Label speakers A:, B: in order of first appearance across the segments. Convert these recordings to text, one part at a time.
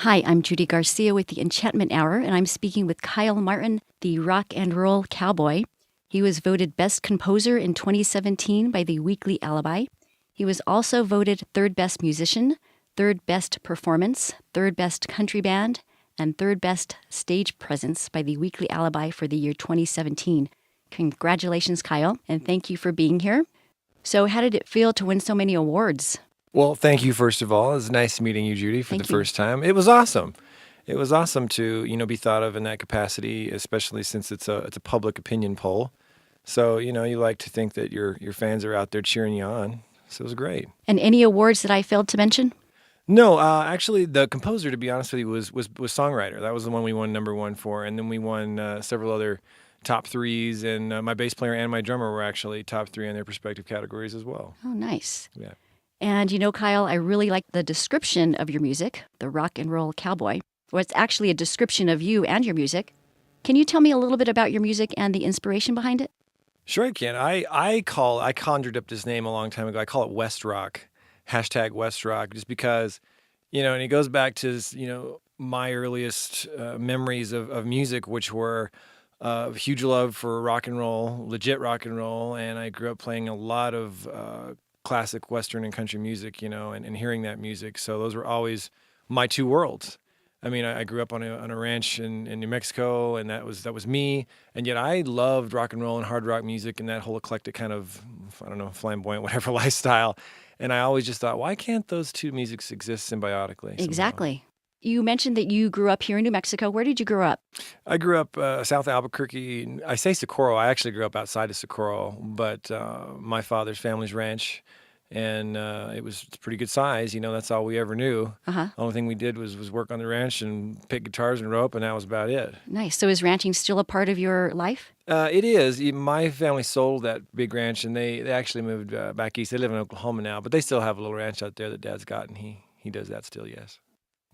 A: Hi, I'm Judy Garcia with the Enchantment Hour, and I'm speaking with Kyle Martin, the rock and roll cowboy. He was voted Best Composer in 2017 by the Weekly Alibi. He was also voted Third Best Musician, Third Best Performance, Third Best Country Band, and Third Best Stage Presence by the Weekly Alibi for the year 2017. Congratulations, Kyle, and thank you for being here. So how did it feel to win so many awards?
B: Well, thank you, first of all. It was nice meeting you, Judy, for
A: Thank
B: the
A: you.
B: first time. It was awesome. It was awesome to, be thought of in that capacity, especially since it's a public opinion poll. So, you like to think that your fans are out there cheering you on. So it was great.
A: And any awards that I failed to mention?
B: No, actually, the composer, to be honest with you, was songwriter. That was the one we won number one for, and then we won several other top threes. And my bass player and my drummer were actually top three in their respective categories as well.
A: Oh, nice.
B: Yeah.
A: And Kyle, I really like the description of your music, the rock and roll cowboy. Well, it's actually a description of you and your music. Can you tell me a little bit about your music and the inspiration behind it?
B: Sure, I can. I conjured up this name a long time ago. I call it West Rock, hashtag West Rock, just because, and it goes back to, my earliest memories of music, which were huge love for rock and roll, legit rock and roll. And I grew up playing a lot of classic Western and country music, and hearing that music. So those were always my two worlds. I mean, I grew up on a ranch in New Mexico, and that was me. And yet I loved rock and roll and hard rock music and that whole eclectic kind of, I don't know, flamboyant, whatever lifestyle. And I always just thought, why can't those two musics exist symbiotically somehow?
A: Exactly. You mentioned that you grew up here in New Mexico. Where did you grow up?
B: I grew up south Albuquerque. I say Socorro. I actually grew up outside of Socorro, but my father's family's ranch, and it was pretty good size. That's all we ever knew.
A: Uh-huh.
B: The only thing we did was work on the ranch and pick guitars and rope, and that was about it.
A: Nice. So is ranching still a part of your life?
B: It is. My family sold that big ranch, and they actually moved back east. They live in Oklahoma now, but they still have a little ranch out there that Dad's got, and he does that still, yes.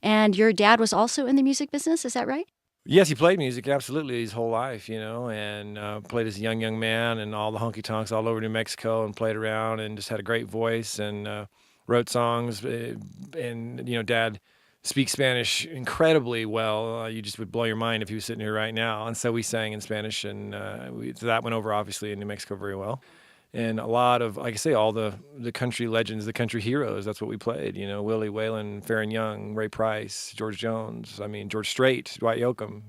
A: And your dad was also in the music business, is that right?
B: Yes, he played music absolutely his whole life, and played as a young man and all the honky tonks all over New Mexico and played around and just had a great voice and wrote songs. And Dad speaks Spanish incredibly well. You just would blow your mind if he was sitting here right now. And so we sang in Spanish, and so that went over obviously in New Mexico very well. And a lot of, like I say, all the country legends, the country heroes, that's what we played. Willie Whalen, Farron Young, Ray Price, George Jones, George Strait, Dwight Yoakam,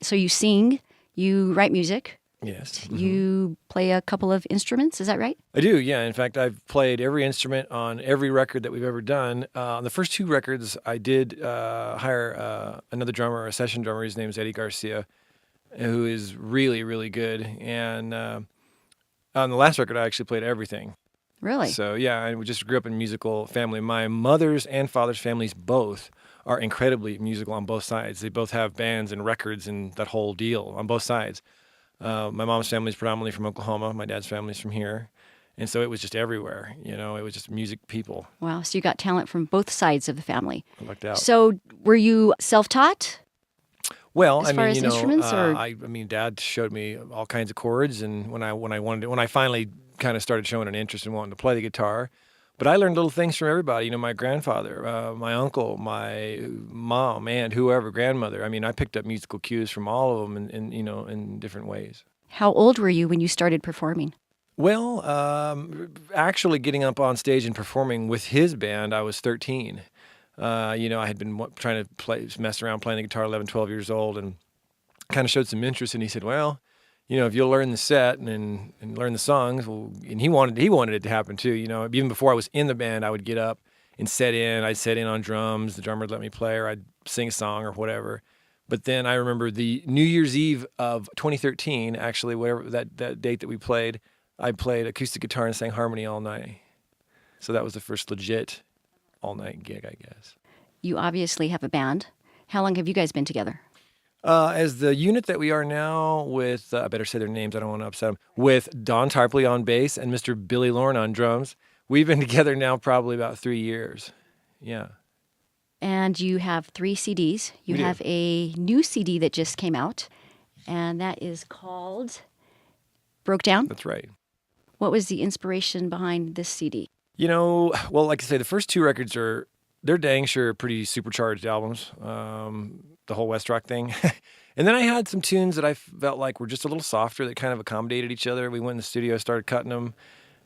A: So you sing, you write music,
B: Yes.
A: you play a couple of instruments, is that right?
B: I do, yeah. In fact, I've played every instrument on every record that we've ever done. On the first two records, I did hire another drummer, a session drummer. His name is Eddie Garcia, who is really, really good. And on the last record, I actually played everything.
A: Really?
B: So, yeah, I just grew up in a musical family. My mother's and father's families both are incredibly musical on both sides. They both have bands and records and that whole deal on both sides. My mom's family is predominantly from Oklahoma. My dad's family is from here. And so it was just everywhere. It was just music people.
A: Wow, so you got talent from both sides of the family.
B: I lucked out.
A: So were you self-taught?
B: Well,
A: As far as instruments, or?
B: I mean, Dad showed me all kinds of chords, and when I finally kind of started showing an interest in wanting to play the guitar, but I learned little things from everybody. My grandfather, my uncle, my mom, aunt, whoever, grandmother. I mean, I picked up musical cues from all of them, in different ways.
A: How old were you when you started performing?
B: Well, actually, getting up on stage and performing with his band, I was 13. I had been trying to mess around playing the guitar 11, 12 years old, and kind of showed some interest. And he said, well, if you'll learn the set and learn the songs, well, and he wanted it to happen too. Even before I was in the band, I would get up and set in. I'd set in on drums. The drummer would let me play, or I'd sing a song or whatever. But then I remember the New Year's Eve of 2013, actually, whatever that date that we played, I played acoustic guitar and sang harmony all night. So that was the first legit all-night gig, I guess.
A: You obviously have a band. How long have you guys been together?
B: As the unit that we are now with, I better say their names, I don't want to upset them, with Don Tarpley on bass and Mr. Billy Lorne on drums, we've been together now probably about 3 years. Yeah.
A: And you have 3 CDs. You
B: We do.
A: have a new CD that just came out, and that is called Broke Down.
B: That's right.
A: What was the inspiration behind this CD?
B: Well, like I say, the first 2 records are they're dang sure pretty supercharged albums. The whole West Rock thing. And then I had some tunes that I felt like were just a little softer that kind of accommodated each other. We went in the studio, started cutting them,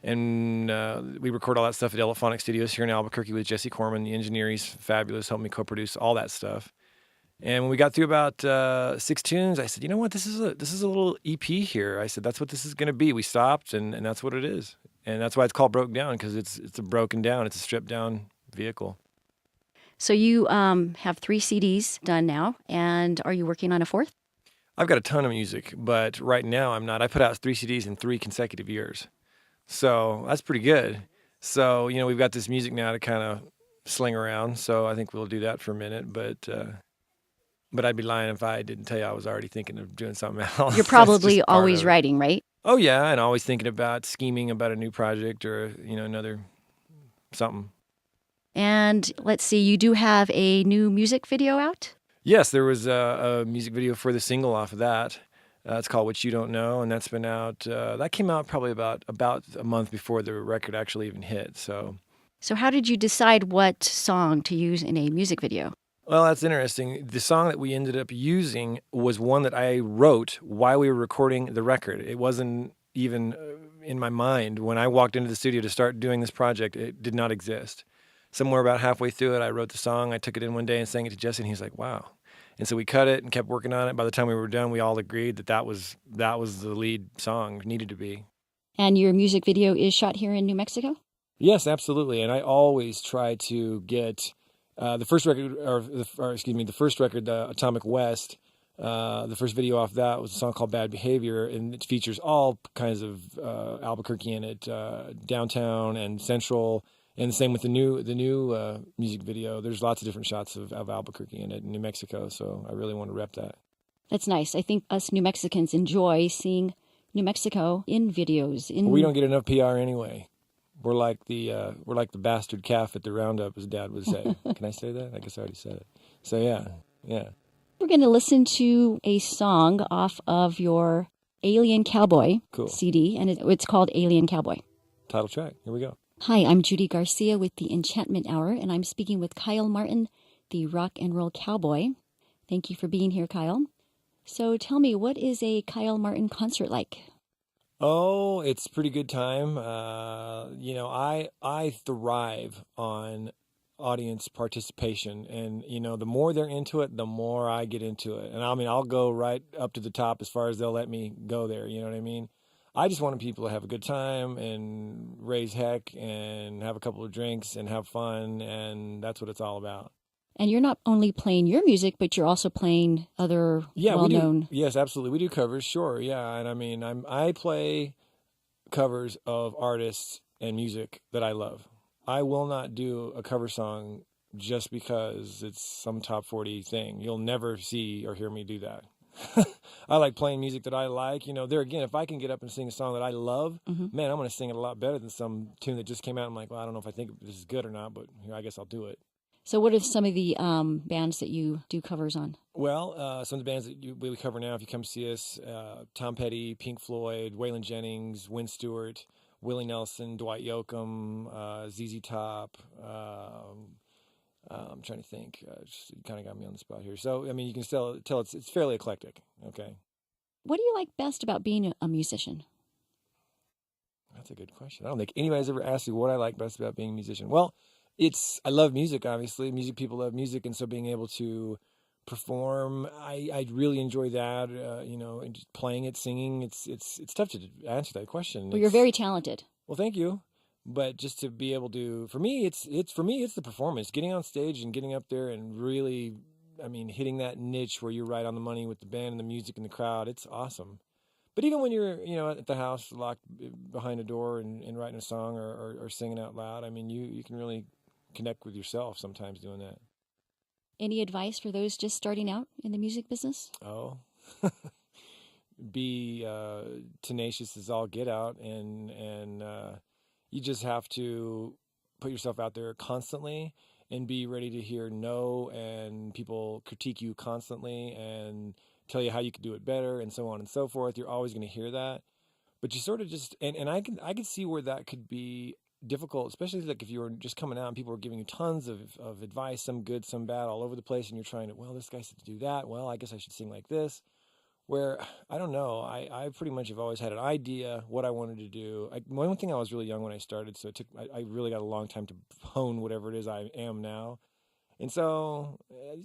B: and we record all that stuff at Elephonic Studios here in Albuquerque with Jesse Corman. The engineer, he's fabulous, helped me co-produce all that stuff. And when we got through about 6 tunes, I said, you know what, this is a little EP here. I said, that's what this is going to be. We stopped, and that's what it is. And that's why it's called Broke Down, because it's a broken down, it's a stripped down vehicle.
A: So you have 3 CDs done now, and are you working on a 4th?
B: I've got a ton of music, but right now I'm not. I put out 3 CDs in 3 consecutive years. So that's pretty good. So, we've got this music now to kind of sling around. So I think we'll do that for a minute. But I'd be lying if I didn't tell you I was already thinking of doing something else.
A: You're probably always writing, right?
B: Oh, yeah. And always thinking about scheming about a new project or, another something.
A: And let's see, you do have a new music video out?
B: Yes, there was a music video for the single off of that. It's called What You Don't Know, and that's been out. That came out probably about a month before the record actually even hit. So
A: how did you decide what song to use in a music video?
B: Well, that's interesting. The song that we ended up using was one that I wrote while we were recording the record. It wasn't even in my mind. When I walked into the studio to start doing this project, it did not exist. Somewhere about halfway through it, I wrote the song. I took it in one day and sang it to Jesse, and he's like, wow. And so we cut it and kept working on it. By the time we were done, we all agreed that was the lead song, needed to be.
A: And your music video is shot here in New Mexico?
B: Yes, absolutely. And I always try to get the first record, the first record, the Atomic West. The first video off that was a song called Bad Behavior, and it features all kinds of Albuquerque in it, downtown and central. And the same with the new music video. There's lots of different shots of Albuquerque in it in New Mexico, so I really want to rep that.
A: That's nice. I think us New Mexicans enjoy seeing New Mexico in videos.
B: We don't get enough PR anyway. We're like the bastard calf at the roundup, as Dad would say. Can I say that? I guess I already said it. So yeah.
A: We're going to listen to a song off of your Alien Cowboy CD, and it's called Alien Cowboy.
B: Title track. Here we go.
A: Hi, I'm Judy Garcia with the Enchantment Hour, and I'm speaking with Kyle Martin, the rock and roll cowboy. Thank you for being here, Kyle. So tell me, what is a Kyle Martin concert like?
B: Oh, it's a pretty good time. I thrive on audience participation, and the more they're into it, the more I get into it. And I'll go right up to the top as far as they'll let me go there. You know what I mean? I just want people to have a good time and raise heck and have a couple of drinks and have fun, and that's what it's all about.
A: And you're not only playing your music, but you're also playing other well-known.
B: Yes, absolutely. We do covers, sure. Yeah, and I play covers of artists and music that I love. I will not do a cover song just because it's some top 40 thing. You'll never see or hear me do that. I like playing music that I like. There again, if I can get up and sing a song that I love, man, I'm going to sing it a lot better than some tune that just came out. I'm like, well, I don't know if I think this is good or not, but I guess I'll do it.
A: So what are some of the bands that you do covers on?
B: Well, some of the bands that we cover now, if you come see us, Tom Petty, Pink Floyd, Waylon Jennings, Wynn Stewart, Willie Nelson, Dwight Yoakam, ZZ Top. I'm trying to think. You kind of got me on the spot here. So, you can still tell it's fairly eclectic. Okay.
A: What do you like best about being a musician?
B: That's a good question. I don't think anybody's ever asked me what I like best about being a musician. Well, I love music, obviously. People love music, and so being able to perform, I really enjoy that. And just playing it, singing. It's tough to answer that question.
A: Well, you're very talented.
B: Well, thank you. But just to be able to, for me, it's the performance, getting on stage and getting up there and really, hitting that niche where you're right on the money with the band and the music and the crowd. It's awesome. But even when you're, at the house locked behind a door and writing a song or singing out loud, you can really connect with yourself sometimes doing that.
A: Any advice for those just starting out in the music business?
B: Oh, be tenacious as all get out, and you just have to put yourself out there constantly and be ready to hear no, and people critique you constantly and tell you how you could do it better and so on and so forth. You're always going to hear that, but you sort of just, and I could see where that could be difficult, especially like if you were just coming out and people were giving you tons of advice, some good, some bad, all over the place, and you're trying to, well, this guy said to do that. Well, I guess I should sing like this. Where I don't know, I pretty much have always had an idea what I wanted to do. One thing, I was really young when I started, so I really got a long time to hone whatever it is I am now. And so,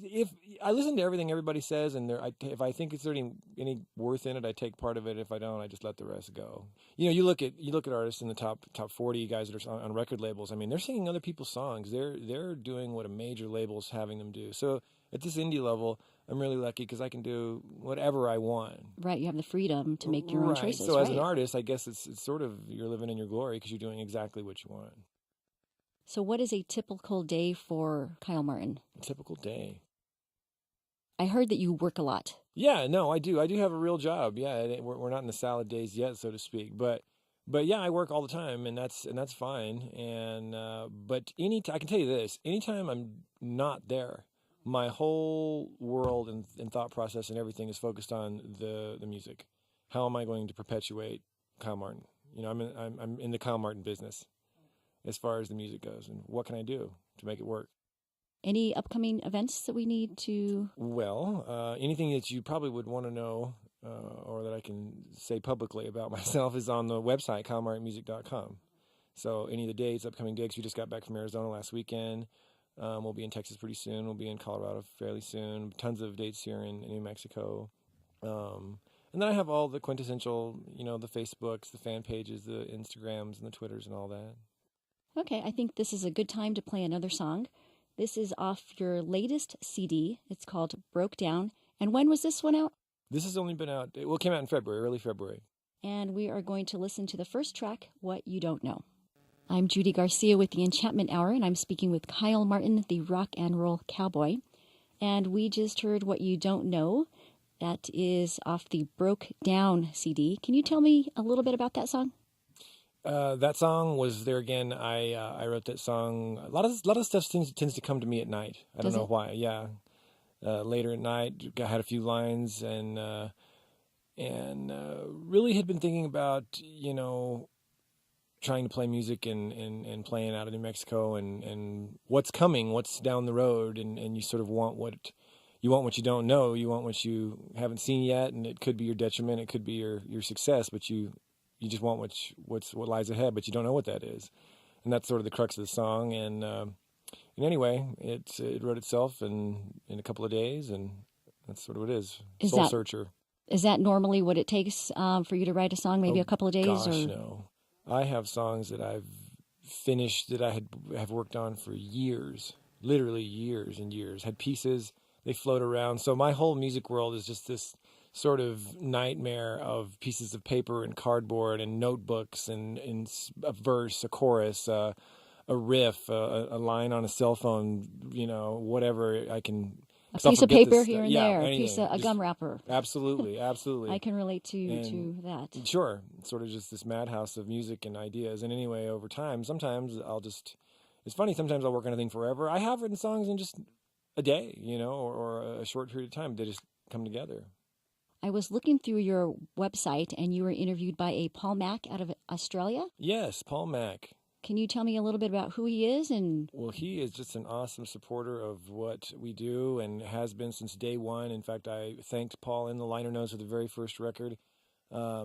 B: if I listen to everything everybody says, and if I think it's any worth in it, I take part of it. If I don't, I just let the rest go. You look at artists in the top 40 guys that are on record labels. I mean, they're singing other people's songs. They're doing what a major label's having them do. So at this indie level, I'm really lucky because I can do whatever I want.
A: Right, you have the freedom to make your own choices.
B: So as an artist, I guess it's sort of, you're living in your glory because you're doing exactly what you want.
A: So what is a typical day for Kyle Martin?
B: A typical day.
A: I heard that you work a lot.
B: Yeah, no, I do. I do have a real job. Yeah, we're not in the salad days yet, so to speak. But yeah, I work all the time, and that's fine. And but I can tell you this: anytime I'm not there, my whole world and thought process and everything is focused on the music. How am I going to perpetuate Kyle Martin? I'm in the Kyle Martin business as far as the music goes, and what can I do to make it work?
A: Any upcoming events that we need to?
B: Well, anything that you probably would want to know or that I can say publicly about myself is on the website, kylemartinmusic.com. So any of the dates, upcoming gigs, we just got back from Arizona last weekend. We'll be in Texas pretty soon. We'll be in Colorado fairly soon. Tons of dates here in New Mexico. And then I have all the quintessential, the Facebooks, the fan pages, the Instagrams, and the Twitters, and all that.
A: Okay, I think this is a good time to play another song. This is off your latest CD. It's called Broke Down. And when was this one out?
B: This has only been out, it came out in February, early February.
A: And we are going to listen to the first track, What You Don't Know. I'm Judy Garcia with the Enchantment Hour, and I'm speaking with Kyle Martin, the rock and roll cowboy. And we just heard What You Don't Know. That is off the Broke Down CD. Can you tell me a little bit about that song?
B: That song was there again. I wrote that song. A lot of stuff tends to come to me at night. I don't know why. Yeah, later at night, I had a few lines and really had been thinking about trying to play music and playing out of New Mexico and what's coming, what's down the road, and you sort of want what you don't know. You want what you haven't seen yet, and it could be your detriment. It could be your success, but you just want what lies ahead, but you don't know what that is. And that's sort of the crux of the song. And anyway, it wrote itself in a couple of days, and that's sort of what it is. Soul searcher. Is
A: that normally what it takes for you to write a song? Maybe a couple of days?
B: Gosh, no. I have songs that I've finished that I have worked on for years, literally years and years. Had pieces, they float around. So my whole music world is just this sort of nightmare of pieces of paper and cardboard and notebooks and a verse, a chorus, a riff, a line on a cell phone, whatever I can.
A: A piece of paper here and there, a gum wrapper.
B: Absolutely, absolutely.
A: I can relate to that.
B: Sure. It's sort of just this madhouse of music and ideas. And anyway, over time, sometimes it's funny, sometimes I'll work on a thing forever. I have written songs in just a day, or a short period of time. They just come together.
A: I was looking through your website, and you were interviewed by a Paul Mac out of Australia?
B: Yes, Paul Mac.
A: Can you tell me a little bit about who he is?
B: Well, he is just an awesome supporter of what we do and has been since day one. In fact, I thanked Paul in the liner notes of the very first record.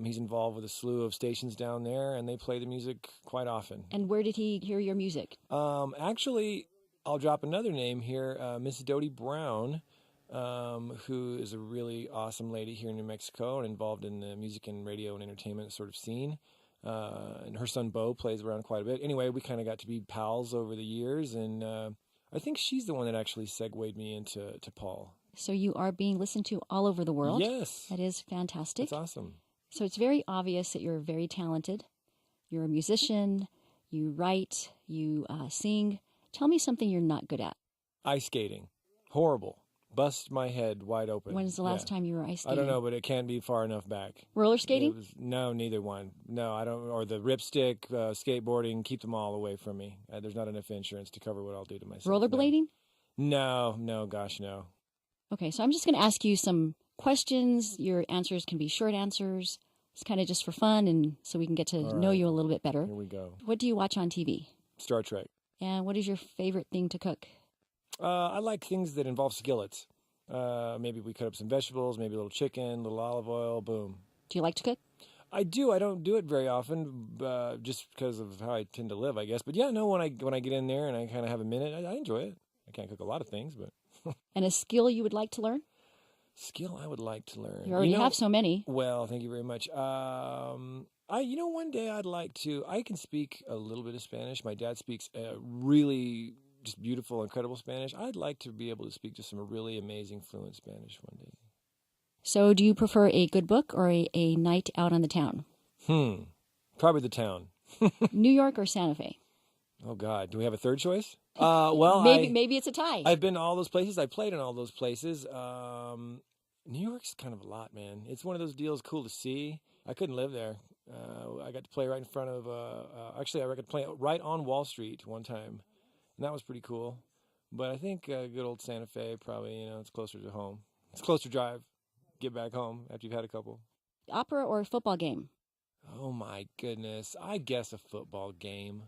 B: He's involved with a slew of stations down there, and they play the music quite often.
A: And where did he hear your music?
B: Actually, I'll drop another name here, Miss Dodie Brown, who is a really awesome lady here in New Mexico and involved in the music and radio and entertainment sort of scene. And her son Bo plays around quite a bit. Anyway, we kind of got to be pals over the years, and I think she's the one that actually segued me into Paul.
A: So you are being listened to all over the world.
B: Yes.
A: That is fantastic.
B: That's awesome.
A: So it's very obvious that you're very talented. You're a musician. You write. You sing. Tell me something you're not good at.
B: Ice skating. Horrible. Bust my head wide open.
A: When's the last time you were ice skating?
B: I don't know, but it can't be far enough back.
A: Roller skating?
B: No, neither one. No, I don't. Or the ripstick, skateboarding, keep them all away from me. There's not enough insurance to cover what I'll do to myself.
A: Rollerblading?
B: No, gosh, no.
A: Okay, so I'm just going to ask you some questions. Your answers can be short answers. It's kind of just for fun and so we can get to
B: All
A: know
B: right.
A: you a little bit better.
B: Here we go.
A: What do you watch on TV?
B: Star Trek.
A: And what is your favorite thing to cook?
B: I like things that involve skillets. Maybe we cut up some vegetables, maybe a little chicken, a little olive oil, boom.
A: Do you like to cook?
B: I do. I don't do it very often, just because of how I tend to live, I guess. But yeah, no. When I get in there and I kind of have a minute, I enjoy it. I can't cook a lot of things, but
A: And a skill you would like to learn?
B: skill I would like to learn.
A: You already have so many.
B: Well, thank you very much. One day I'd like to. I can speak a little bit of Spanish. My dad speaks really just beautiful, incredible Spanish. I'd like to be able to speak just some really amazing, fluent Spanish one day.
A: So do you prefer a good book or a night out on the town?
B: Probably the town.
A: New York or Santa Fe?
B: Oh God, do we have a third choice? Well,
A: Maybe it's a tie.
B: I've been to all those places. I played in all those places. New York's kind of a lot, man. It's one of those deals cool to see. I couldn't live there. I got to play right in front of, actually, I got to play right on Wall Street one time, and that was pretty cool. But I think good old Santa Fe, probably, it's closer to home. It's a closer drive. Get back home after you've had a couple.
A: Opera or football game?
B: Oh my goodness. I guess a football game.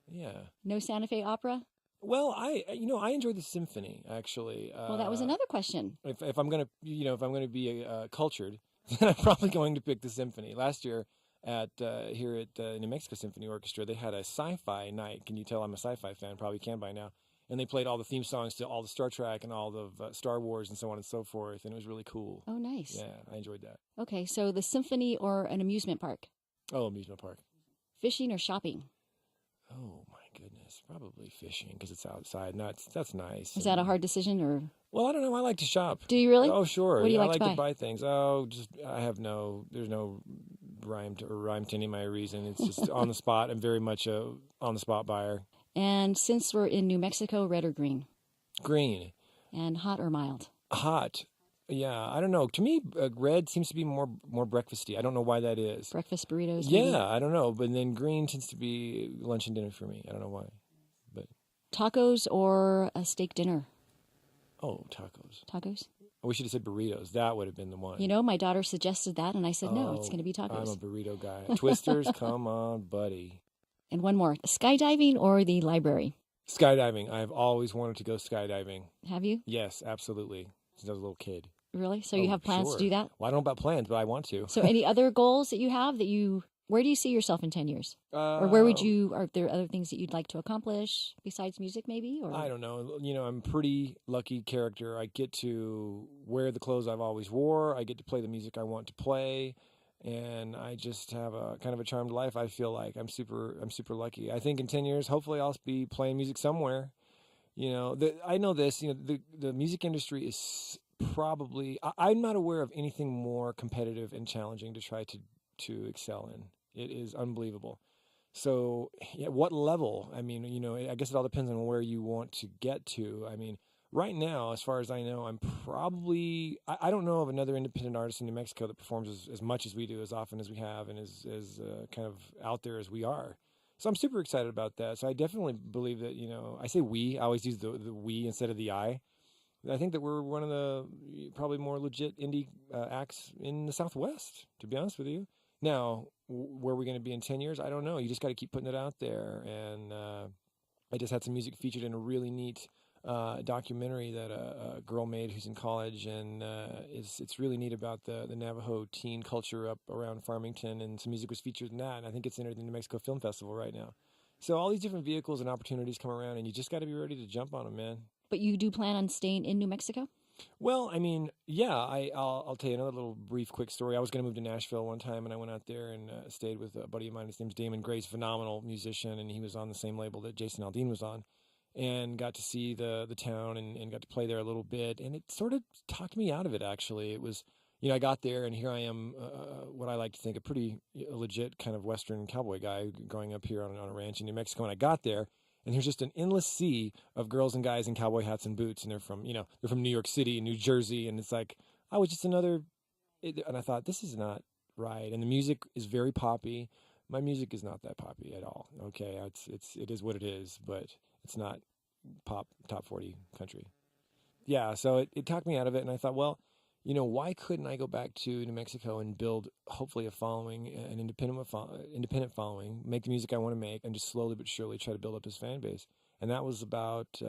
B: Yeah.
A: No Santa Fe opera?
B: Well, I enjoyed the symphony actually.
A: Well, that was another question.
B: If I'm gonna be cultured, then I'm probably going to pick the symphony. Last year at here at New Mexico Symphony Orchestra, they had a sci-fi night. Can you tell I'm a sci-fi fan? Probably can by now. And they played all the theme songs to all the Star Trek and all the Star Wars and so on and so forth, and it was really cool.
A: Oh, nice.
B: Yeah, I enjoyed that.
A: Okay, so the symphony or an amusement park?
B: Oh, amusement park.
A: Fishing or shopping?
B: Oh my goodness, probably fishing because it's outside. No, that's nice.
A: Is that a hard decision or?
B: Well, I don't know. I like to shop.
A: Do you really?
B: Oh, sure.
A: What do you
B: I
A: like to
B: to buy things. There's no rhyme to any of my reason. It's just on the spot. I'm very much a on the spot buyer.
A: And since we're in New Mexico, red or green?
B: Green.
A: And hot or mild?
B: Hot. Yeah, I don't know. To me, red seems to be more breakfasty. I don't know why that is.
A: Breakfast burritos?
B: Yeah,
A: maybe?
B: I don't know. But then green tends to be lunch and dinner for me. I don't know why. But
A: Tacos or a steak dinner?
B: oh, tacos.
A: Tacos?
B: We should have said burritos. That would have been the one.
A: You know, my daughter suggested that, and I said, no, it's
B: Oh,
A: going to be
B: I'm
A: tacos.
B: a burrito guy. Twisters, come on, buddy.
A: And one more, skydiving or the library?
B: Skydiving. I've always wanted to go skydiving.
A: Have you?
B: Yes, absolutely. Since I was a little kid.
A: Really? So you
B: Oh,
A: have plans
B: sure.
A: to do that?
B: Well, I don't know about plans, but I want to.
A: So any other goals that you have where do you see yourself in 10 years? Or where are there other things that you'd like to accomplish besides music maybe? Or
B: I don't know. I'm a pretty lucky character. I get to wear the clothes I've always wore. I get to play the music I want to play. And I just have a kind of a charmed life. I feel like I'm super lucky. I think in 10 years, hopefully I'll be playing music somewhere. I know this, the music industry is probably, I'm not aware of anything more competitive and challenging to try to excel in. It is unbelievable. So yeah, what level? I mean, I guess it all depends on where you want to get to. I mean, right now, as far as I know, I'm probably, I don't know of another independent artist in New Mexico that performs as much as we do, as often as we have, and as kind of out there as we are. So I'm super excited about that. So I definitely believe that, I say we, I always use the we instead of the I. I think that we're one of the probably more legit indie acts in the Southwest, to be honest with you. Now, where are we going to be in 10 years? I don't know. You just got to keep putting it out there. And I just had some music featured in a really neat documentary that a girl made who's in college, and it's really neat about the Navajo teen culture up around Farmington, and some music was featured in that, and I think it's entered the New Mexico Film Festival right now. So all these different vehicles and opportunities come around, and you just got to be ready to jump on them, man.
A: But you do plan on staying in New Mexico?
B: Well, I mean, yeah, I'll tell you another little brief, quick story. I was going to move to Nashville one time, and I went out there and stayed with a buddy of mine. His name's Damon Grace, phenomenal musician, and he was on the same label that Jason Aldean was on, and got to see the town and got to play there a little bit, and it sort of talked me out of it, actually. It was, I got there, and here I am, what I like to think a pretty legit kind of Western cowboy guy growing up here on a ranch in New Mexico, and I got there, and there's just an endless sea of girls and guys in cowboy hats and boots, and they're from New York City and New Jersey, and it's like I was just and I thought, this is not right. And the music is very poppy. My music is not that poppy at all. Okay, it is what it is, but it's not pop top 40 country. Yeah, so it talked me out of it, and I thought, well, why couldn't I go back to New Mexico and build hopefully a following, an independent following, make the music I want to make, and just slowly but surely try to build up his fan base. And that was about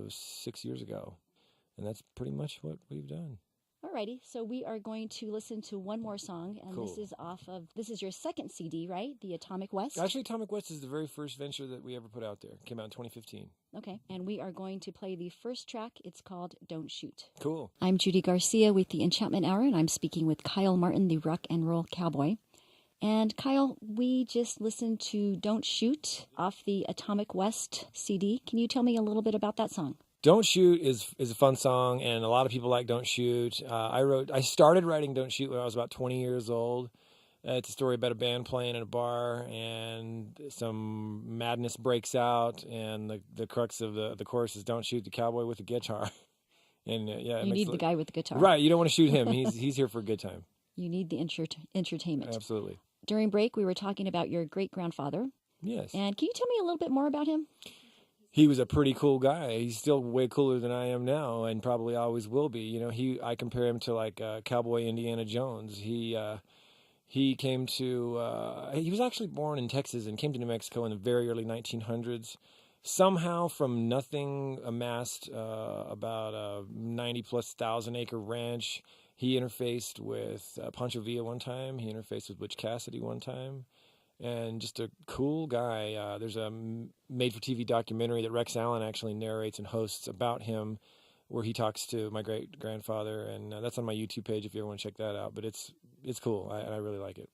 B: 6 years ago, and that's pretty much what we've done.
A: Alrighty, so we are going to listen to one more song, and
B: Cool.
A: this is your second CD, right? The Atomic West?
B: Actually, Atomic West is the very first venture that we ever put out there. It came out in 2015.
A: Okay, and we are going to play the first track. It's called Don't Shoot.
B: Cool.
A: I'm Judy Garcia with the Enchantment Hour, and I'm speaking with Kyle Martin, the rock and roll cowboy. And Kyle, we just listened to Don't Shoot off the Atomic West CD. Can you tell me a little bit about that song?
B: Don't Shoot is a fun song, and a lot of people like Don't Shoot. I started writing Don't Shoot when I was about 20 years old. It's a story about a band playing in a bar, and some madness breaks out, and the crux of the chorus is "Don't shoot the cowboy with the guitar." And yeah,
A: You need the guy with the guitar.
B: Right. You don't want to shoot him. He's here for a good time.
A: You need the entertainment.
B: Absolutely.
A: During break, we were talking about your great-grandfather.
B: Yes.
A: And can you tell me a little bit more about him?
B: He was a pretty cool guy. He's still way cooler than I am now, and probably always will be. I compare him to like Cowboy Indiana Jones. He came to, he was actually born in Texas and came to New Mexico in the very early 1900s. Somehow from nothing amassed about a 90-plus thousand acre ranch. He interfaced with Pancho Villa one time. He interfaced with Butch Cassidy one time. And just a cool guy. There's a made-for-TV documentary that Rex Allen actually narrates and hosts about him, where he talks to my great-grandfather, and that's on my YouTube page if you ever want to check that out. But it's cool. I really like it.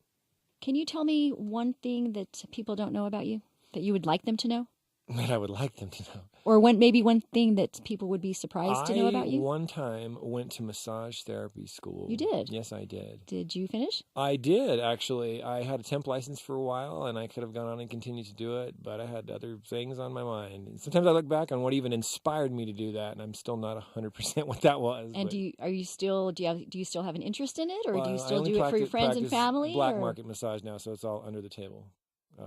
A: Can you tell me one thing that people don't know about you that you would like them to know?
B: That I would like them to know.
A: Or maybe one thing that people would be surprised to know about you?
B: I one time went to massage therapy school.
A: You did?
B: Yes, I did.
A: Did you finish?
B: I did, actually. I had a temp license for a while, and I could have gone on and continued to do it, but I had other things on my mind. And sometimes I look back on what even inspired me to do that, and I'm still not 100% what that was.
A: And do you still have an interest in it, or do you
B: I
A: still
B: only
A: do it for your friends and
B: practice
A: family?
B: Black
A: or?
B: market massage now, so it's all under the table.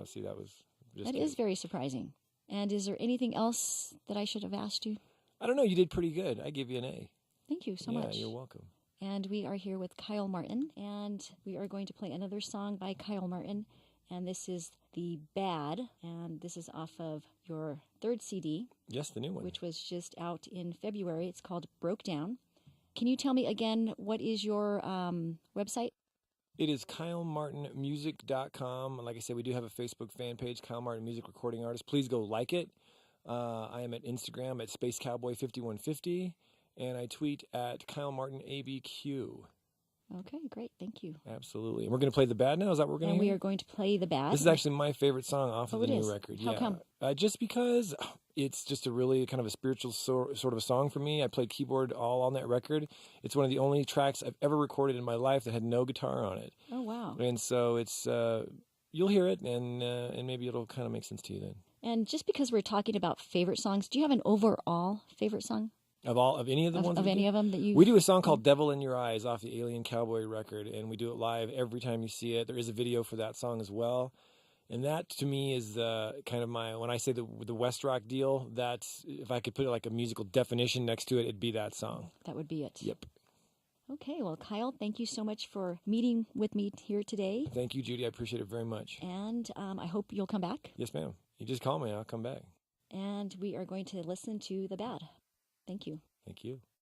B: See, that was just
A: That is very surprising. And is there anything else that I should have asked you?
B: I don't know. You did pretty good. I give you an A.
A: Thank you so much.
B: Yeah, you're welcome.
A: And we are here with Kyle Martin, and we are going to play another song by Kyle Martin, and this is The Bad, and this is off of your third CD.
B: Yes, the new one.
A: Which was just out in February. It's called Broke Down. Can you tell me again, what is your website?
B: It is KyleMartinMusic.com. Like I said, we do have a Facebook fan page, Kyle Martin Music Recording Artist. Please go like it. I am at Instagram at SpaceCowboy5150, and I tweet at KyleMartinABQ.
A: Okay, great. Thank you.
B: Absolutely. And we're going to play The Bad now? Is that what we're going to
A: And we are going to play The Bad.
B: This is actually my favorite song off of the new record.
A: How come?
B: Just because it's just a really kind of a spiritual sort of a song for me. I played keyboard all on that record. It's one of the only tracks I've ever recorded in my life that had no guitar on it.
A: Oh, wow.
B: And so it's, you'll hear it, and maybe it'll kind of make sense to you then.
A: And just because we're talking about favorite songs, do you have an overall favorite song?
B: Of any of the ones?
A: Of any of them that you...
B: We do a song called Devil in Your Eyes off the Alien Cowboy record, and we do it live every time you see it. There is a video for that song as well. And that, to me, is kind of when I say the West Rock deal, that's, if I could put like a musical definition next to it, it'd be that song.
A: That would be it.
B: Yep.
A: Okay, well, Kyle, thank you so much for meeting with me here today.
B: Thank you, Judy. I appreciate it very much.
A: And I hope you'll come back.
B: Yes, ma'am. You just call me. I'll come back.
A: And we are going to listen to The Bad. Thank you.
B: Thank you.